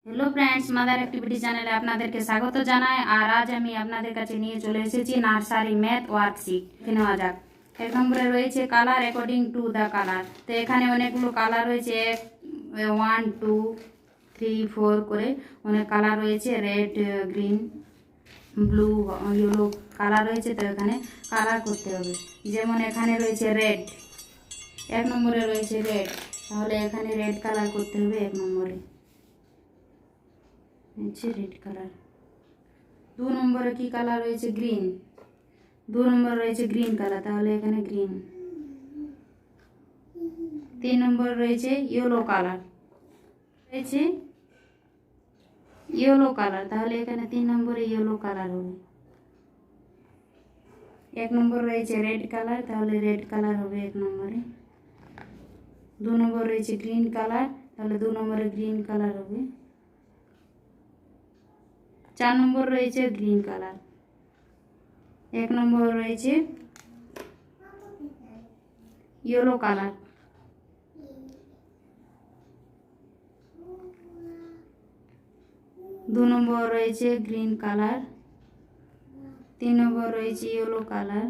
Hello friends, mother activity চ্যানেলে আপনাদেরকে স্বাগত জানাই। আর আজ আমি আপনাদের কাছে নিয়ে চলে এসেছি নার্সারি ম্যাথ ওয়ার্কশিট। দেখে নেওয়া যাক। এক নম্বরে রয়েছে colour according to the colour. তো এখানে অনেকগুলো কালার রয়েছে, 1 2 3 4 করে অনেক কালার রয়েছে, red, green, blue, yellow colour রয়েছে। তো এখানে কালার করতে হবে। যেমন এখানে রয়েছে রেড, এক নম্বরে রয়েছে রেড, তাহলে এখানে রেড কালার করতে হবে এক নম্বরে, রেড কালার। 2 নম্বরে কি কালার রয়েছে? গ্রিন। 2 নম্বরে রয়েছে গ্রিন কালার, তাহলে এখানে গ্রিন। 3 নম্বরে রয়েছে ইয়েলো কালার, রয়েছে ইয়েলো কালার, তাহলে এখানে 3 নম্বরে ইয়েলো কালার হবে। 1 নম্বর রয়েছে রেড কালার, তাহলে রেড কালার হবে 1 নম্বরে। 2 নম্বর রয়েছে গ্রিন কালার, তাহলে 2 নম্বরে গ্রিন কালার হবে। 4 নম্বর রয়েছে গ্রিন কালার। 1 নম্বর রয়েছে ইয়েলো কালার। 2 নম্বর রয়েছে গ্রিন কালার। 3 নম্বর রয়েছে ইয়েলো কালার।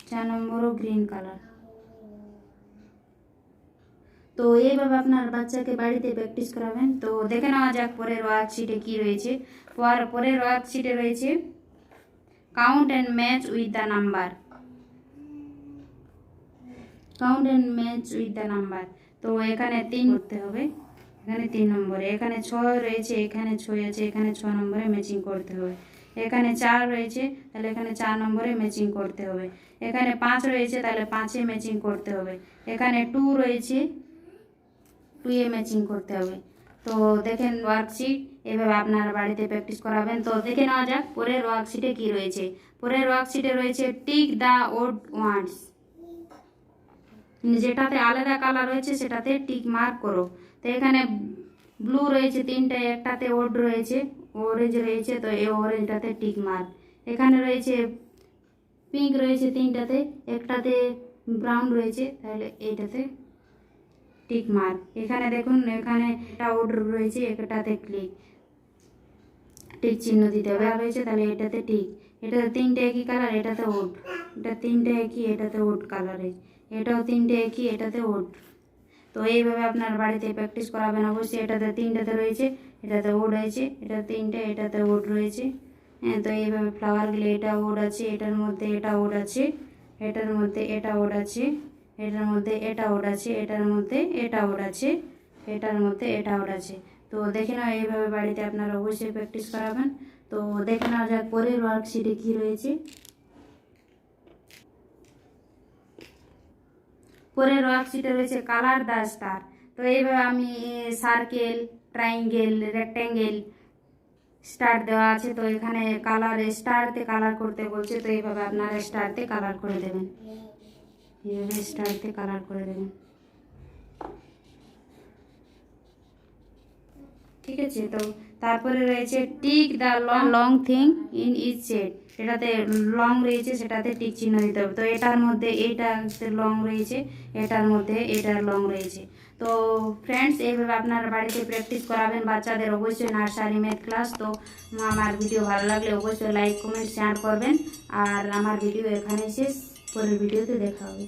4 নম্বরও গ্রিন কালার। তো এইভাবে আপনার বাচ্চাকে বাড়িতে প্র্যাকটিস করাবেন। তো দেখে নেওয়া যাক পরের ওয়ার্কশিটে কি রয়েছে। পরের ওয়ার্কশিটে রয়েছে count and match with the number. Count and match with the number. তো এখানে 3 করতে হবে, এখানে 3 নম্বরে। এখানে 6 রয়েছে, এখানে 6 আছে, এখানে 6 নম্বরে ম্যাচিং করতে হবে। এখানে 4 রয়েছে, তাহলে এখানে 4 নম্বরে ম্যাচিং করতে হবে। এখানে 5 রয়েছে, তাহলে 5-এ ম্যাচিং করতে হবে। এখানে 2 রয়েছে, 2-এ ম্যাচিং করতে হবে। তো দেখেন ওয়ার্কশিট, এভাবে আপনারা বাড়িতে প্র্যাকটিস করাবেন। তো দেখে নেওয়া যাক পরের ওয়ার্কশিটে কি রয়েছে। পরের ওয়ার্কশিটে রয়েছে টিক দ্য ওড ওয়ার্ডস। যেটাতে আলাদা কালার রয়েছে সেটাতে টিক মার্ক করো। তো এখানে ব্লু রয়েছে 3টে, একটাতে ওড রয়েছে, অরেঞ্জ রয়েছে, তো এই অরেঞ্জটাতে টিক মার্ক। এখানে রয়েছে পিঙ্ক রয়েছে 3টাতে, একটাতে ব্রাউন রয়েছে, তাহলে এইটাতে টিক মার্ক। এখানে দেখুন, এখানে একটা ওড রয়েছে, একটাতে ক্লিক, টিক চিহ্ন দিতে হবে রয়েছে, তাহলে এটাতে টিক। এটাতে 3টে একই কালার, এটাতে ওড। এটা 3টে একই, এটাতে ওড কালার রয়েছে। এটাও 3টে একই, এটাতে ওড। তো এইভাবে আপনার বাড়িতে প্র্যাকটিস করাবেন অবশ্যই। এটাতে 3টাতে রয়েছে, এটাতে ওড হয়েছে, এটা 3টে, এটাতে ওড রয়েছে। হ্যাঁ, তো এইভাবে ফ্লাওয়ারগুলো, এটা ওড আছে, এটার মধ্যে এটা ওড আছে, এটার মধ্যে এটা ওড আছে, এটার মধ্যে এটা ওড আছে, এটার মধ্যে এটা ওড আছে, এটার মধ্যে এটা ওড আছে। তো দেখে নাও, এইভাবে বাড়িতে আপনারা অবশ্যই প্র্যাকটিস করাবেন। তো দেখে নেওয়া যাক পরের ওয়ার্কশিটে কী রয়েছে। পরের ওয়ার্কশিটে রয়েছে কালার দ্য স্টার। তো এইভাবে আমি সার্কেল, ট্রাইঙ্গেল, রেক্ট্যাঙ্গেল, স্টার দেওয়া আছে। তো এখানে কালার, স্টারতে কালার করতে বলছে। তো এইভাবে আপনারা স্টারতে কালার করে দেবেন, এইভাবে স্টারতে কালার করে দেবেন। ঠিক আছে। তো তারপরে রয়েছে tick the long thing in each shade. এটাতে লং রয়েছে, সেটাতে টিক চিহ্ন দিতে হবে। তো এটার মধ্যে এইটাতে লং রয়েছে, এটার মধ্যে এটার লং রয়েছে। তো ফ্রেন্ডস, এইভাবে আপনারা বাড়িতে প্র্যাকটিস করাবেন বাচ্চাদের অবশ্যই নার্সারি ম্যাথ ক্লাস। তো আমার ভিডিও ভালো লাগলে অবশ্যই লাইক, কমেন্ট, শেয়ার করবেন। আর আমার ভিডিও এখানে শেষ, পরের ভিডিওতে দেখা হবে।